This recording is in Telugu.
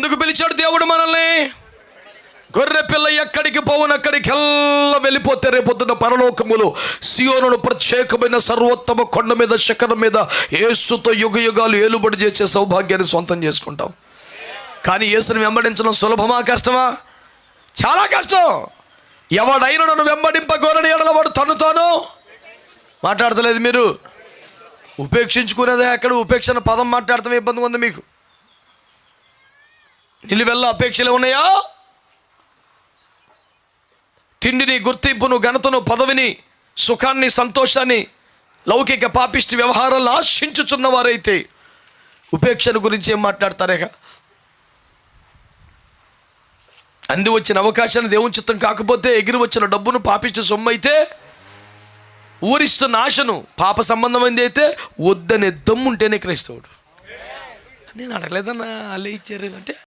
ఎందుకు పిలిచాడు దేవుడు మనల్ని? గొర్రె పిల్ల ఎక్కడికి పోవును అక్కడికెల్లా వెళ్ళిపోతే రేపొద్దున పరలోకములు సియోనును ప్రత్యేకమైన సర్వోత్తమ కొండ మీద శిఖరం మీద యేసుతో యుగ యుగాలు ఏలుబడి చేసే సౌభాగ్యాన్ని సొంతం చేసుకుంటాం. కానీ యేసుని వెంబడించడం సులభమా కష్టమా? చాలా కష్టం. ఎవడైనా నన్ను వెంబడింపగోరని ఎడల వాడు తను మాట్లాడతలేదు. మీరు ఉపేక్షించుకునేదే అక్కడ ఉపేక్షణ పదం మాట్లాడతాం ఇబ్బందిగా ఉంది మీకు. నిలువెల్ల అపేక్షలే ఉన్నాయా? తిండిని, గుర్తింపును, ఘనతను, పదవిని, సుఖాన్ని, సంతోషాన్ని, లౌకిక పాపిష్టి వ్యవహారాలను ఆశించుచున్న వారైతే ఉపేక్షణ గురించి ఏం మాట్లాడతారే? అంది వచ్చిన అవకాశాన్ని దేవుని చిత్తం కాకపోతే ఎగిరి వచ్చిన డబ్బును పాపిష్టి సొమ్ము అయితే, ఊరిస్తున్న ఆశను పాప సంబంధమైంది అయితే వద్దనే దమ్ముంటేనే క్రైస్తవుడు. నేను అడగలేదన్నా అల్లే ఇచ్చారు అంటే